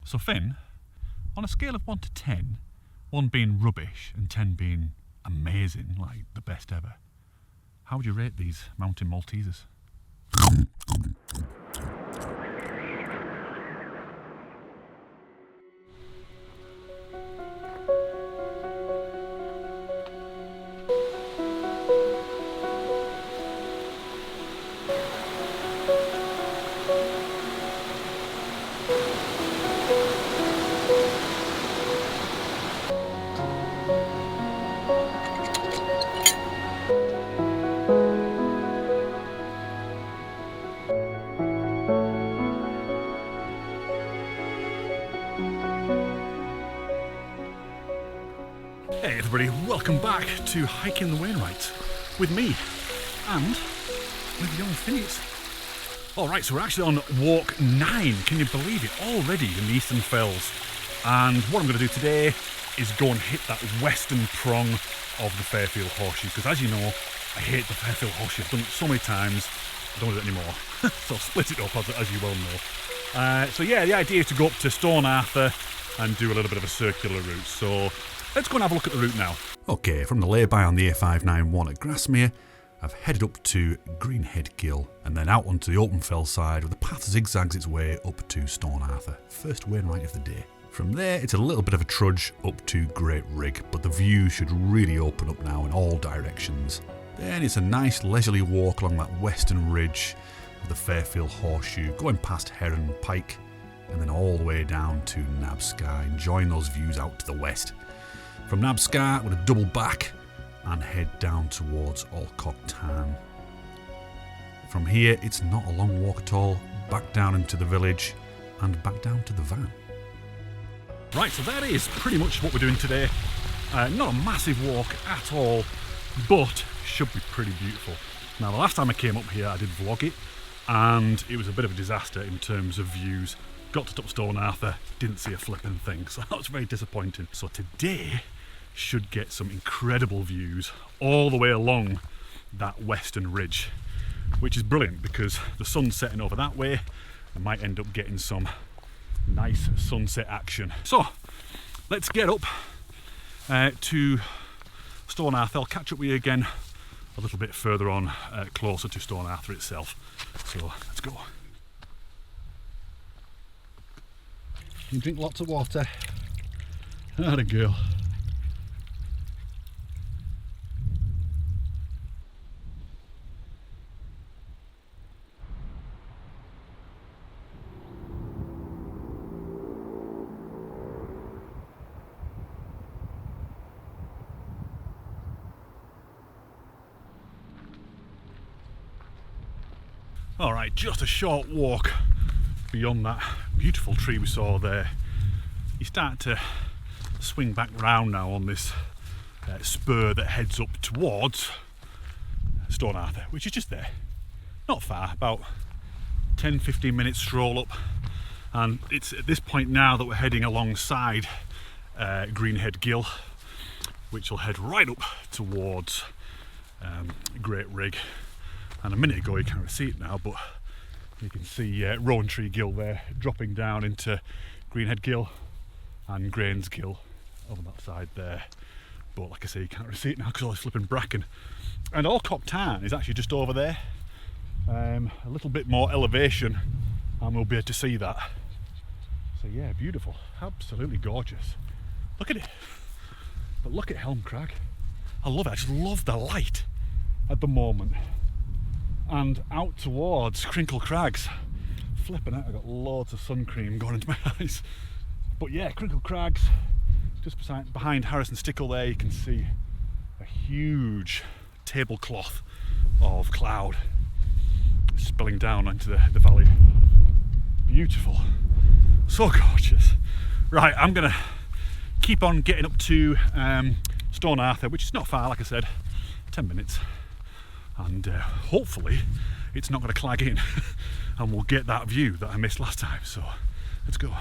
So Finn, on a scale of 1 to 10, 1 being rubbish and 10 being amazing, like the best ever, how would you rate these mountain Maltesers? Hey everybody, welcome back to Hiking the Wainwrights with me and with young Phineas. Alright, so we're actually on walk 9, can you believe it, already in the Eastern Fells. And what I'm going to do today is go and hit that western prong of the Fairfield Horseshoe, because as you know, I hate the Fairfield Horseshoe. I've done it so many times, I don't do it anymore. So I'll split it up as you well know. So yeah, the idea is to go up to Stone Arthur and do a little bit of a circular route. So let's go and have a look at the route now. Okay, from the lay-by on the A591 at Grasmere, I've headed up to Greenhead Gill and then out onto the open fell side where the path zigzags its way up to Stone Arthur, first Wainwright of the day. From there, it's a little bit of a trudge up to Great Rig, but the view should really open up now in all directions. Then it's a nice leisurely walk along that western ridge of the Fairfield Horseshoe, going past Heron and Pike, and then all the way down to Nabscar, enjoying those views out to the west. From Nabscar, I'm going to double back and head down towards Alcock Tarn. From here, it's not a long walk at all, back down into the village and back down to the van. Right, so that is pretty much what we're doing today. Not a massive walk at all, but should be pretty beautiful. Now, the last time I came up here, I did vlog it, and it was a bit of a disaster in terms of views. Got to top Stone Arthur, didn't see a flipping thing, so that was very disappointing. So today should get some incredible views all the way along that western ridge, which is brilliant because the sun's setting over that way. I might end up getting some nice sunset action. So let's get up to Stone Arthur. I'll catch up with you again a little bit further on, closer to Stone Arthur itself. So let's go. You drink lots of water. Atta girl. Alright, just a short walk beyond that beautiful tree we saw there. You start to swing back round now on this spur that heads up towards Stone Arthur, which is just there. Not far, about 10-15 minutes stroll up. And it's at this point now that we're heading alongside Greenhead Gill, which will head right up towards Great Rig. And a minute ago you can't really see it now, but you can see Rowan Tree Gill there dropping down into Greenhead Gill and Grains Gill over that side there. But like I say, you can't really see it now because all this flipping bracken. And Alcock Tarn is actually just over there. A little bit more elevation and we'll be able to see that. So yeah, beautiful, absolutely gorgeous. Look at it. But look at Helm Crag. I love it, I just love the light at the moment. And out towards Crinkle Crags. Flipping out, I've got loads of sun cream going into my eyes. But yeah, Crinkle Crags, just behind Harrison Stickle there, you can see a huge tablecloth of cloud spilling down into the valley. Beautiful, so gorgeous. Right, I'm gonna keep on getting up to Stone Arthur, which is not far, like I said, 10 minutes. And hopefully it's not going to clag in and we'll get that view that I missed last time. So let's go.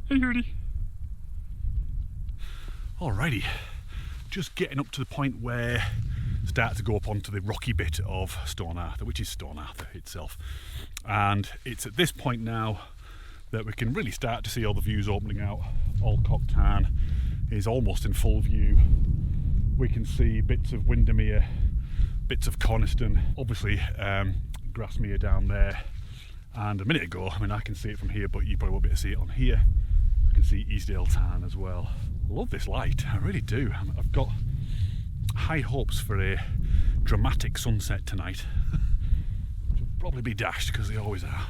Hey herdy. Alrighty, just getting up to the point where start to go up onto the rocky bit of Stone Arthur, which is Stone Arthur itself. And it's at this point now that we can really start to see all the views opening out. Alcock Tarn is almost in full view. We can see bits of Windermere, bits of Coniston, obviously Grasmere down there. And a minute ago, I mean, I can see it from here, but you probably won't be able to see it on here. I can see Easdale Tarn as well. I love this light, I really do. I've got high hopes for a dramatic sunset tonight. Which will probably be dashed, because they always are.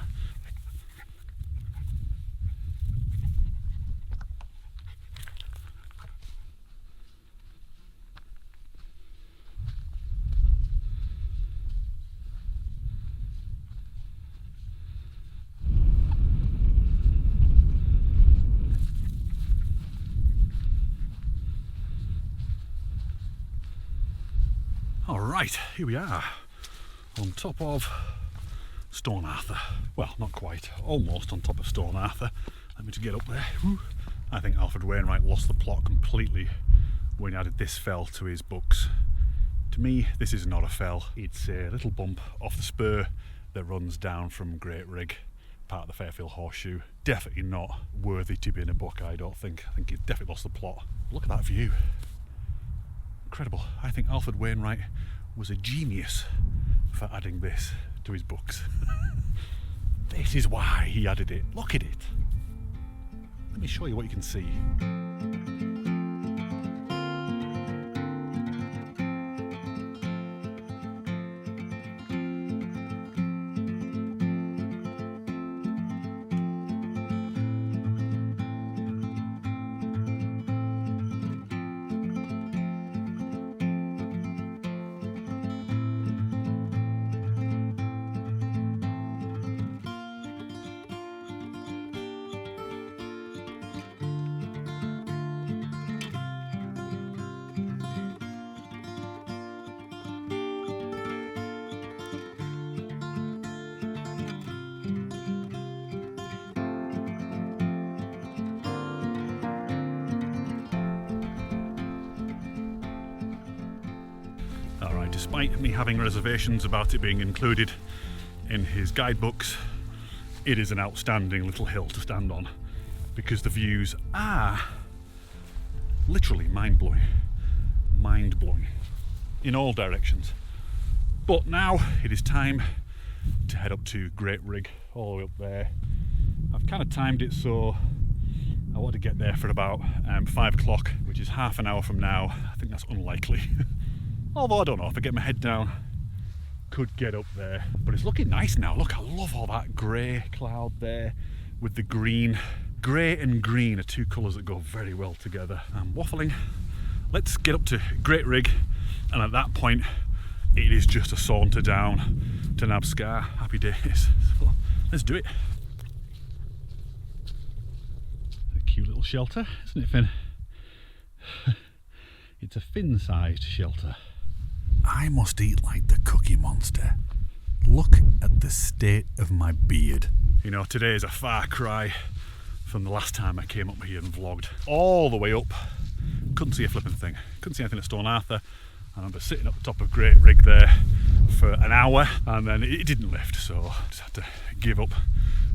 Alright, here we are, on top of Stone Arthur. Well, not quite, almost on top of Stone Arthur. Let me just get up there. Whew. I think Alfred Wainwright lost the plot completely when he added this fell to his books. To me, this is not a fell, it's a little bump off the spur that runs down from Great Rig, part of the Fairfield Horseshoe. Definitely not worthy to be in a book, I don't think. I think he's definitely lost the plot. Look at that view. Incredible. I think Alfred Wainwright was a genius for adding this to his books. This is why he added it. Look at it. Let me show you what you can see. Alright, despite me having reservations about it being included in his guidebooks, it is an outstanding little hill to stand on, because the views are literally mind-blowing. Mind-blowing. In all directions. But now it is time to head up to Great Rig, all the way up there. I've kind of timed it so I want to get there for about 5 o'clock, which is half an hour from now. I think that's unlikely. Although I don't know, if I get my head down, could get up there. But it's looking nice now. Look, I love all that grey cloud there with the green. Grey and green are two colours that go very well together. I'm waffling. Let's get up to Great Rig, and at that point it is just a saunter down to Nabscar. Happy days. So let's do it. A cute little shelter, isn't it, Finn? It's a Finn-sized shelter. I must eat like the Cookie Monster. Look at the state of my beard. You know, today is a far cry from the last time I came up here and vlogged. All the way up, couldn't see a flipping thing. Couldn't see anything at Stone Arthur. And I remember sitting up the top of Great Rig there for an hour, and then it didn't lift, so I just had to give up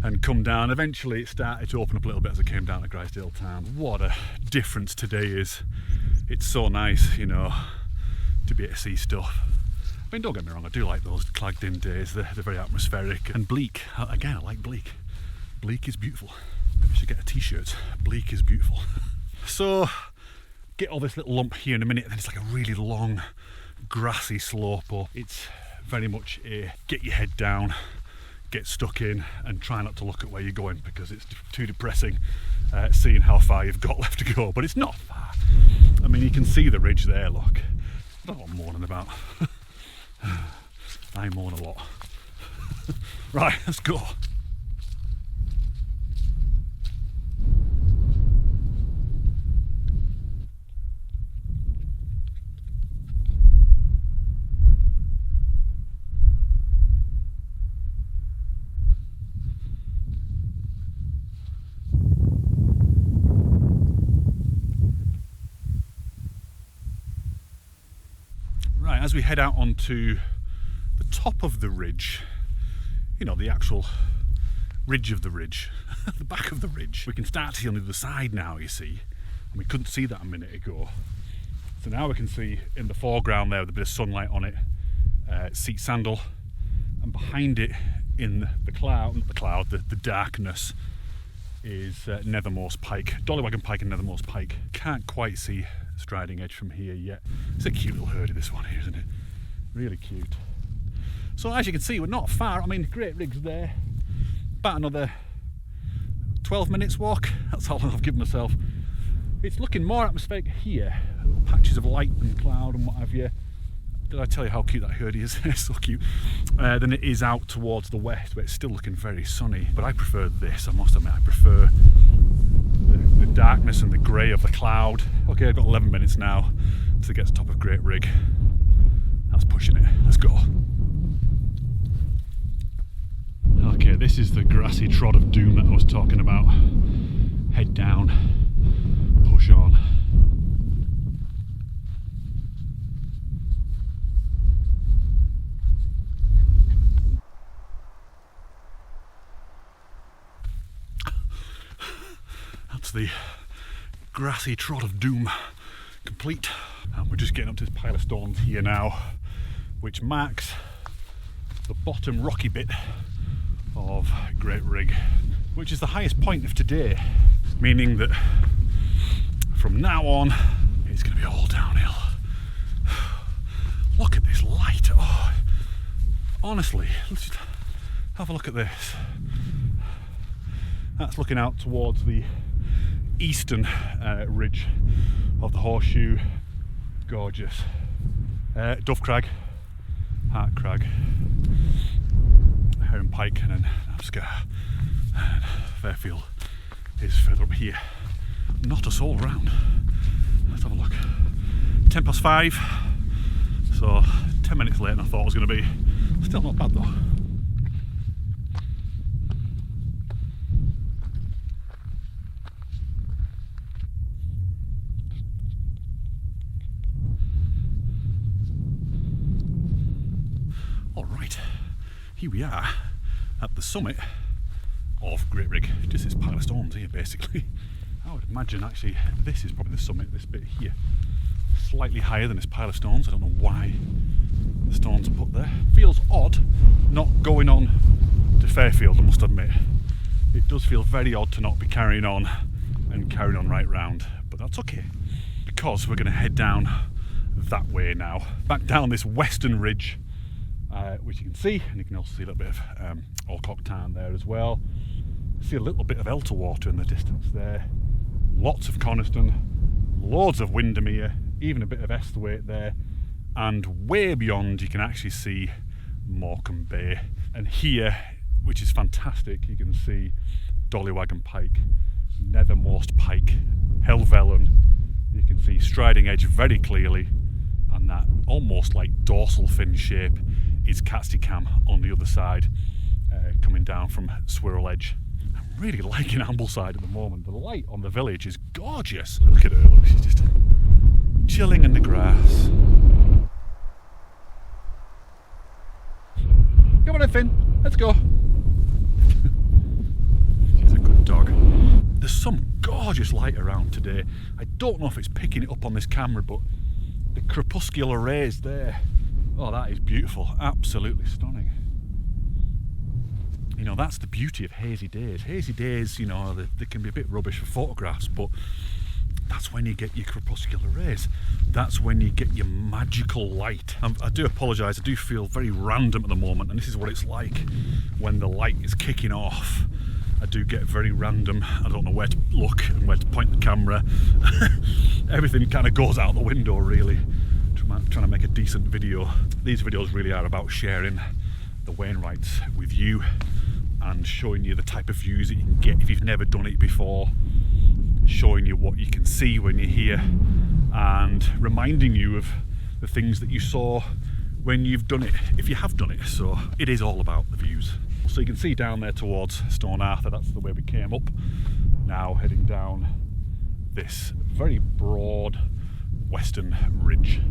and come down. Eventually it started to open up a little bit as I came down to Grisdale Town. What a difference today is. It's so nice, you know, to be able to see stuff. I mean, don't get me wrong, I do like those clagged in days. They're very atmospheric and bleak. Again, I like bleak. Bleak is beautiful. Maybe I should get a t-shirt. Bleak is beautiful. So, get all this little lump here in a minute, and then it's like a really long, grassy slope up. It's very much a get your head down, get stuck in, and try not to look at where you're going, because it's too depressing seeing how far you've got left to go. But it's not far. I mean, you can see the ridge there, look. I don't know what I'm moaning about. I moan a lot. Right, let's go. As we head out onto the top of the ridge, you know, the actual ridge of the ridge, the back of the ridge, we can start to see on the other side now, you see, and we couldn't see that a minute ago. So now we can see in the foreground there with a bit of sunlight on it, Seat Sandal, and behind it in the cloud, not the cloud, the darkness is Nethermost Pike, Dollywagon Pike and Nethermost Pike. Can't quite see Striding Edge from here yet. It's a cute little herdy, this one here, isn't it? Really cute. So as you can see, we're not far. I mean, Great Rig's there. About another 12 minutes walk. That's how long I've given myself. It's looking more atmospheric here. Little patches of light and cloud and what have you. Did I tell you how cute that herdy is? It's so cute. Than it is out towards the west, where it's still looking very sunny. But I prefer this, I must admit. I prefer the darkness and the grey of the cloud. Okay, I've got 11 minutes now to get to the top of Great Rig. That's pushing it. Let's go. Okay, this is the grassy trod of doom that I was talking about. Head down, push on. That's the grassy trod of doom complete. And we're just getting up to this pile of stones here now, which marks the bottom rocky bit of Great Rig, which is the highest point of today, meaning that from now on it's going to be all downhill. Look at this light. Oh, honestly, let's just have a look at this. That's looking out towards the eastern ridge of the Horseshoe. Gorgeous. Dove Crag, Hart Crag, Heron Pike, and then Abscar, and Fairfield is further up here. Not a soul round. Let's have a look. 10 past 5, so 10 minutes later than I thought it was going to be. Still not bad though. Alright, here we are at the summit of Great Rig. Just this pile of stones here basically. I would imagine actually this is probably the summit, this bit here. Slightly higher than this pile of stones. I don't know why the stones are put there. Feels odd not going on to Fairfield, I must admit. It does feel very odd to not be carrying on and carrying on right round, but that's okay because we're going to head down that way now, back down this western ridge, which you can see, and you can also see a little bit of Alcock Tarn there as well. See a little bit of Elterwater in the distance there. Lots of Coniston, loads of Windermere, even a bit of Esthwaite there, and way beyond you can actually see Morecambe Bay. And here, which is fantastic, you can see Dollywagon Pike, Nethermost Pike, Helvellyn. You can see Striding Edge very clearly, and that almost like dorsal fin shape is Catesty Cam on the other side, coming down from Swirl Edge. I'm really liking Ambleside at the moment. The light on the village is gorgeous. Look at her, look, she's just chilling in the grass. Come on then, Finn, let's go. She's a good dog. There's some gorgeous light around today. I don't know if it's picking it up on this camera, but the crepuscular rays there, oh, that is beautiful, absolutely stunning. You know, that's the beauty of hazy days. Hazy days, you know, they can be a bit rubbish for photographs, but that's when you get your crepuscular rays. That's when you get your magical light. I do apologise, I do feel very random at the moment, and this is what it's like when the light is kicking off. I do get very random. I don't know where to look and where to point the camera. Everything kind of goes out the window, really. Trying to make a decent video. These videos really are about sharing the Wainwrights with you and showing you the type of views that you can get if you've never done it before, showing you what you can see when you're here, and reminding you of the things that you saw when you've done it, if you have done it. So it is all about the views. So you can see down there towards Stone Arthur, that's the way we came up. Now heading down this very broad western ridge.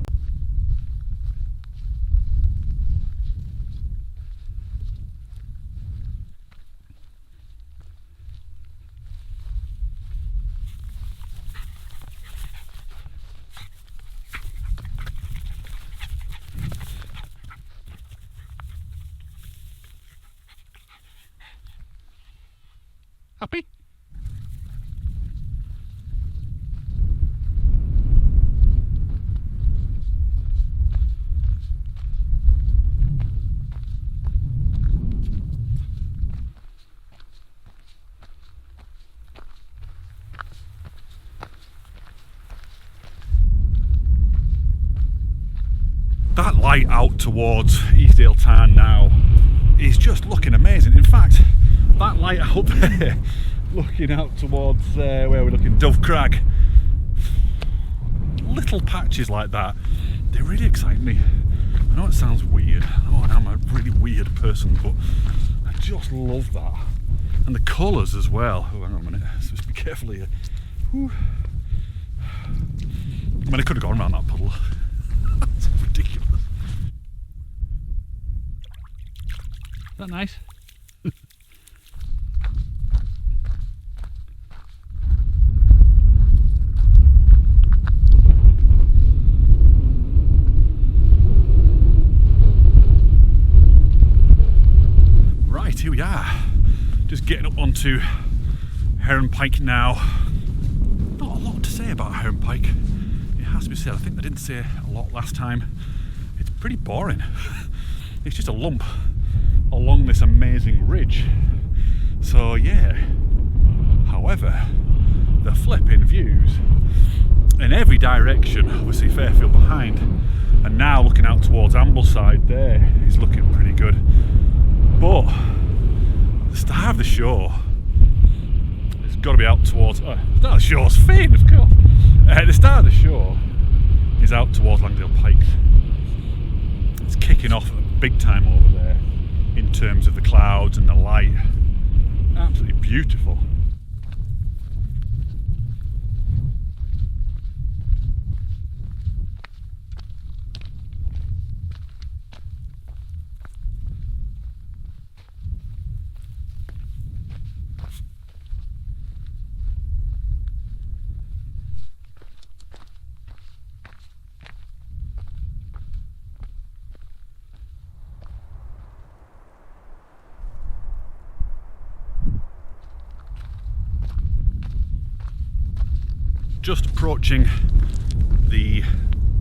Happy? That light out towards Eastdale Tarn now is just looking amazing. In fact, that light out there, looking out towards, where are we looking? Dove Crag. Little patches like that, they really excite me. I know it sounds weird, I know I'm a really weird person, but I just love that. And the colours as well. Oh, hang on a minute, let's just be careful here. Whew. I mean, I could have gone around that puddle. That's ridiculous. Is that nice? Right, here we are. Just getting up onto Heron Pike now. Not a lot to say about Heron Pike. It has to be said. I think I didn't say a lot last time. It's pretty boring. It's just a lump along this amazing ridge. So yeah. However, the flipping views in every direction, obviously Fairfield behind, and now looking out towards Ambleside there is looking pretty good. But the star of the show has got to be out towards the star of the show's Fane, of course. The star of the show is out towards Langdale Pikes. It's kicking off big time over there in terms of the clouds and the light. Absolutely beautiful. Just approaching the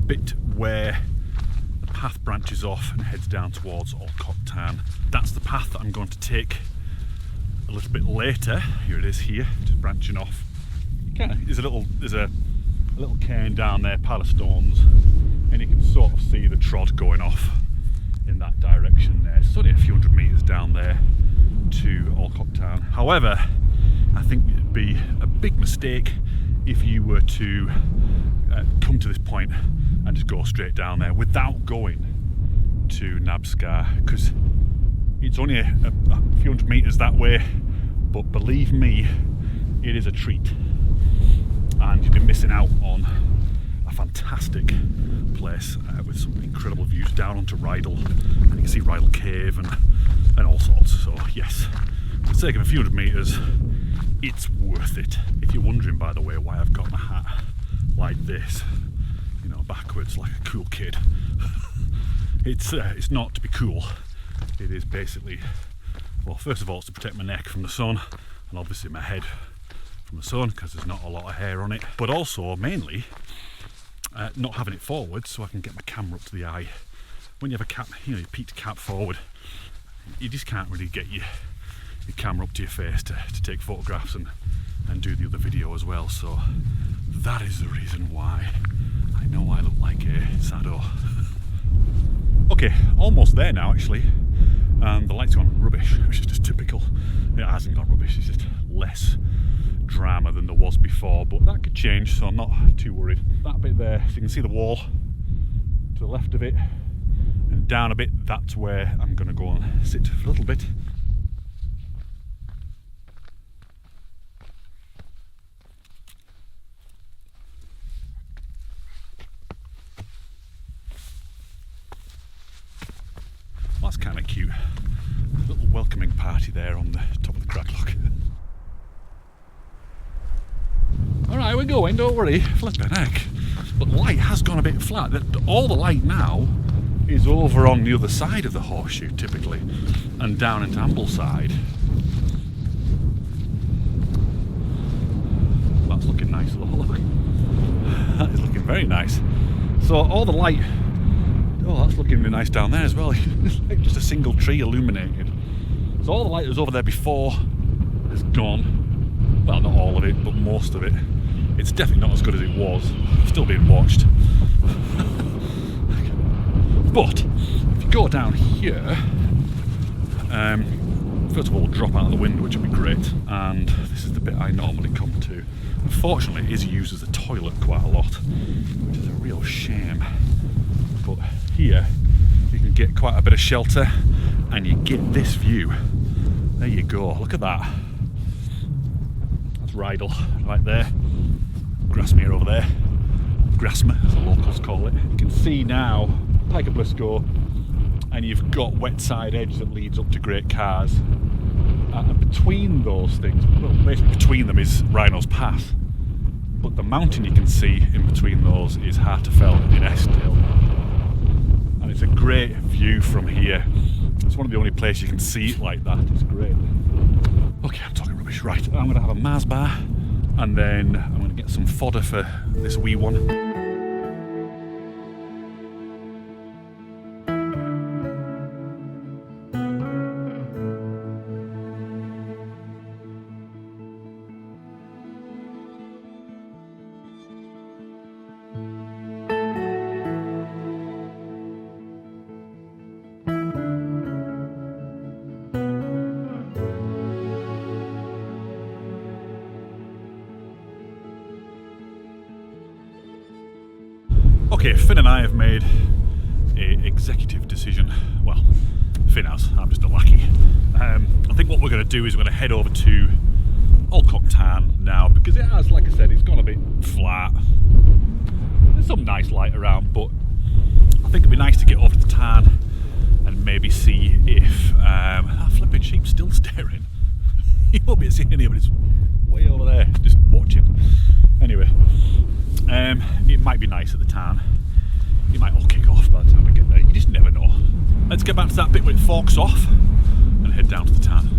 bit where the path branches off and heads down towards Alcock Tarn. That's the path that I'm going to take a little bit later. Here it is here, just branching off. There's a little cairn down there, pile of stones, and you can sort of see the trod going off in that direction there. It's only a few hundred metres down there to Alcock Tarn. However, I think it'd be a big mistake if you were to come to this point and just go straight down there without going to Nabscar, because it's only a few hundred metres that way, but believe me, it is a treat, and you've been missing out on a fantastic place with some incredible views down onto Rydal, and you can see Rydal Cave and all sorts. So yes, for the sake of a few hundred metres, it's worth it. If you're wondering, by the way, why I've got my hat like this, you know, backwards like a cool kid, it's not to be cool. It is basically, well, first of all, it's to protect my neck from the sun, and obviously my head from the sun, because there's not a lot of hair on it. But also, mainly, not having it forward, so I can get my camera up to the eye. When you have a cap, you know, your peaked cap forward, you just can't really get your camera up to your face to take photographs and do the other video as well. So that is the reason why I know I look like a sado. Okay, almost there now actually. The light's gone rubbish, which is just typical. It hasn't gone rubbish, it's just less drama than there was before, but that could change, so I'm not too worried. That bit there, so you can see the wall to the left of it, and down a bit, that's where I'm going to go and sit for a little bit. That's kind of cute. A little welcoming party there on the top of the Cracklock. Alright, we're going, don't worry. Flipping heck. But the light has gone a bit flat. All the light now is over on the other side of the horseshoe, typically, and down into Ambleside. nice. Oh, look. That is looking very nice. So all the light, oh, that's looking really nice down there as well. It's like just a single tree illuminated. So all the light that was over there before has gone. Well, not all of it, but most of it. It's definitely not as good as it was. Still being watched. But if you go down here, first of all, drop out of the window, which would be great. And this is the bit I normally come to. Unfortunately, it is used as a toilet quite a lot, which is a real shame. But here, you can get quite a bit of shelter, and you get this view. There you go. Look at that. That's Rydal right there. Grasmere over there. Grasmere, as the locals call it. You can see now Pike of Blisco, and you've got wet side edge that leads up to Great Cars. And between those things, well, basically between them is Rhino's Pass. But the mountain you can see in between those is Rydal Fell in Estill. And it's a great view from here. It's one of the only places you can see it like that. It's great. Okay, I'm talking rubbish. Right, I'm going to have a Mars bar, and then I'm going to get some fodder for this wee one. Okay, Finn and I have made an executive decision. Well, Finn has, I'm just a lackey. I think what we're going to do is we're going to head over to Alcock Tarn now, because it has, like I said, it's gone a bit flat. There's some nice light around, but I think it'd be nice to get over to the Tarn and maybe see if that flipping sheep's still staring. You won't be seeing any of it, it's way over there, just watching. Anyway, it might be nice at the Tarn. It might all kick off by the time we get there. You just never know. Let's get back to that bit where it forks off and head down to the Tarn.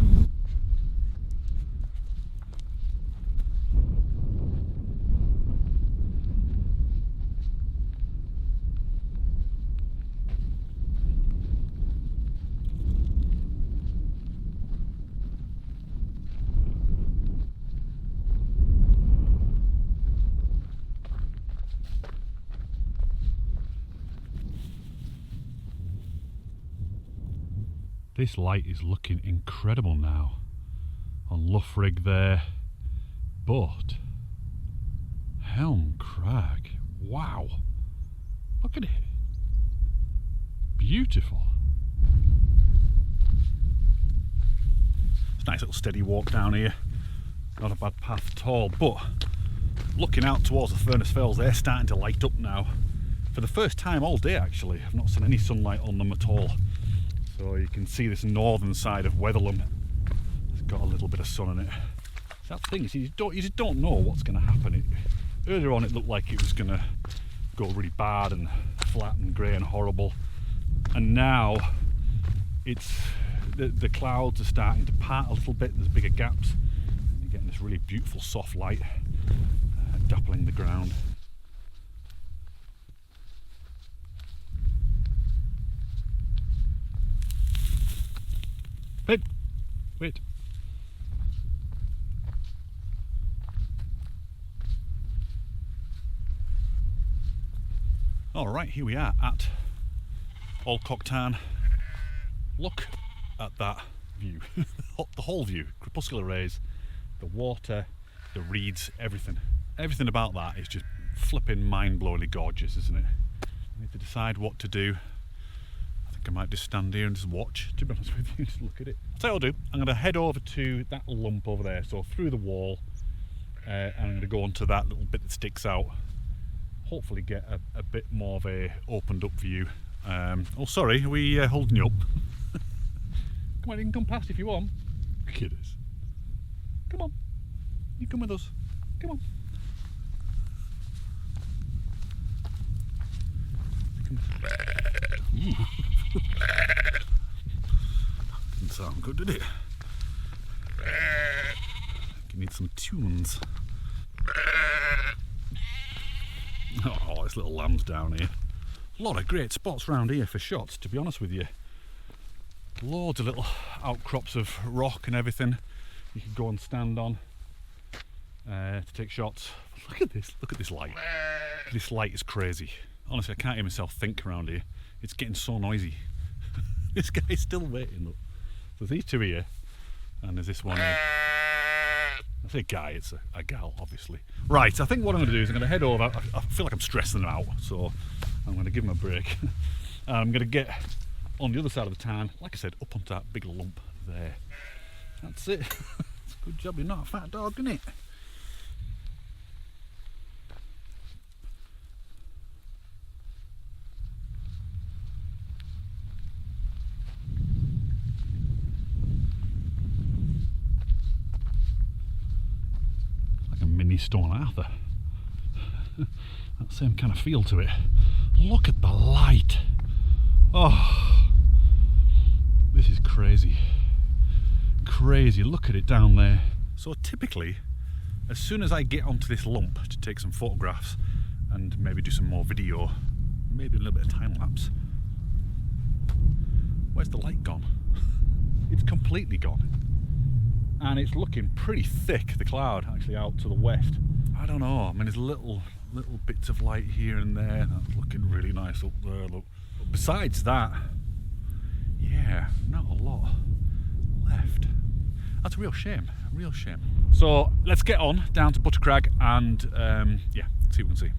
This light is looking incredible now on Loughrig there, but Helm Crag, wow, look at it, beautiful. It's a nice little steady walk down here, not a bad path at all, but looking out towards the Furnace Fells, they're starting to light up now. For the first time all day actually, I've not seen any sunlight on them at all. So you can see this northern side of Wetherlam. It's got a little bit of sun in it. That thing, you just don't know what's going to happen. Earlier on it looked like it was going to go really bad and flat and grey and horrible. And now it's the clouds are starting to part a little bit. There's bigger gaps. You're getting this really beautiful soft light dappling the ground. Wait. Alright, here we are at Alcock Tarn. Look at that view. The whole view. Crepuscular rays, the water, the reeds, everything. Everything about that is just flipping mind-blowingly gorgeous, isn't it? I need to decide what to do. I might just stand here and just watch, to be honest with you, just look at it. So what I'll do, I'm going to head over to that lump over there, so through the wall, and I'm going to go onto that little bit that sticks out, hopefully get a bit more of a opened up view. Oh sorry, are we holding you up? Come on, you can come past if you want. Look at this. Come on, you come with us, come on. Didn't sound good, did it? You need some tunes. nice little lambs down here. A lot of great spots around here for shots, to be honest with you. Loads of little outcrops of rock and everything you can go and stand on to take shots. Look at this light. This light is crazy. Honestly, I can't hear myself think around here. It's getting so noisy. This guy's still waiting, look. So there's these two here, and there's this one here. I say guy, it's a gal, obviously. Right, I think what I'm going to do is I'm going to head over. I feel like I'm stressing them out, so I'm going to give them a break. I'm going to get on the other side of the town, like I said, up onto that big lump there. That's it. It's a good job you're not a fat dog, isn't it? Mini Stone Arthur. That same kind of feel to it. Look at the light. Oh, this is crazy. Crazy. Look at it down there. So typically, as soon as I get onto this lump to take some photographs and maybe do some more video, maybe a little bit of time lapse, where's the light gone? It's completely gone. And it's looking pretty thick, the cloud, actually out to the west. I don't know, I mean there's little bits of light here and there. That's looking really nice up there, look. But besides that, yeah, not a lot left. That's a real shame, a real shame. So let's get on down to Buttercrag and yeah, see what we can see.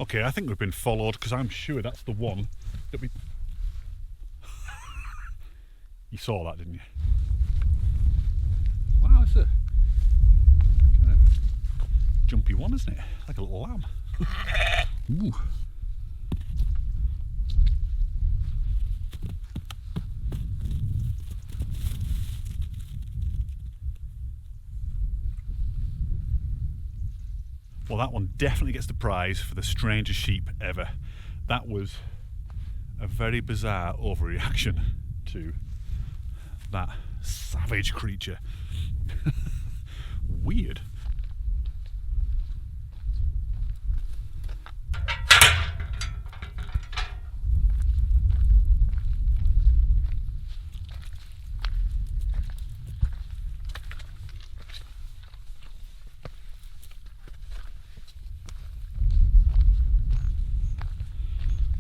Okay, I think we've been followed because I'm sure that's the one that we... You saw that, didn't you? Wow, it's a kind of jumpy one, isn't it? Like a little lamb. Ooh. Well, that one definitely gets the prize for the strangest sheep ever. That was a very bizarre overreaction to that savage creature. Weird.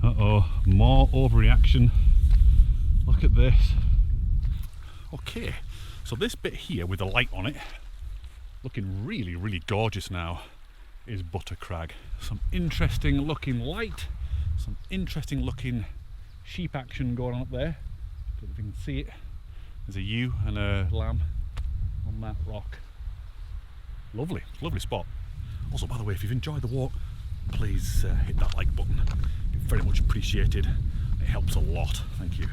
Uh-oh, more overreaction. Look at this. Okay, so this bit here with the light on it, looking really, really gorgeous now, is Buttercrag. Some interesting looking light, some interesting looking sheep action going on up there. Don't know if you can see it. There's a ewe and a lamb on that rock. Lovely, lovely spot. Also, by the way, if you've enjoyed the walk, please hit that like button. It'd be very much appreciated. It helps a lot. Thank you.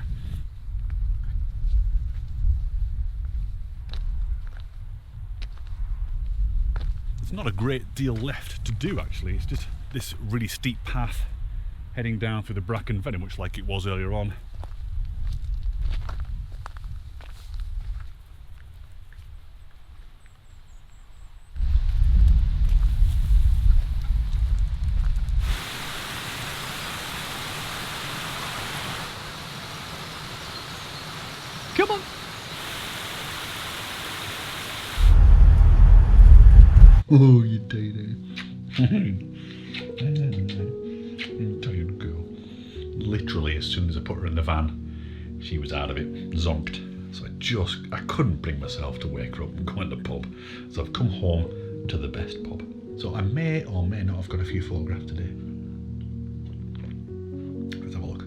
There's not a great deal left to do actually. It's just this really steep path heading down through the bracken, very much like it was earlier on. Come on! Oh, you dirty. Tired girl. Literally, as soon as I put her in the van, she was out of it, zonked. So I couldn't bring myself to wake her up and go in the pub. So I've come home to the best pub. So I may or may not have got a few photographs today. Let's have a look.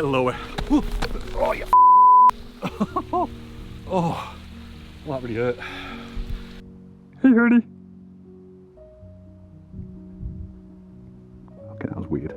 lower. Oh, yeah. Oh, well, that really hurt. Hey, herdy. Okay, that was weird.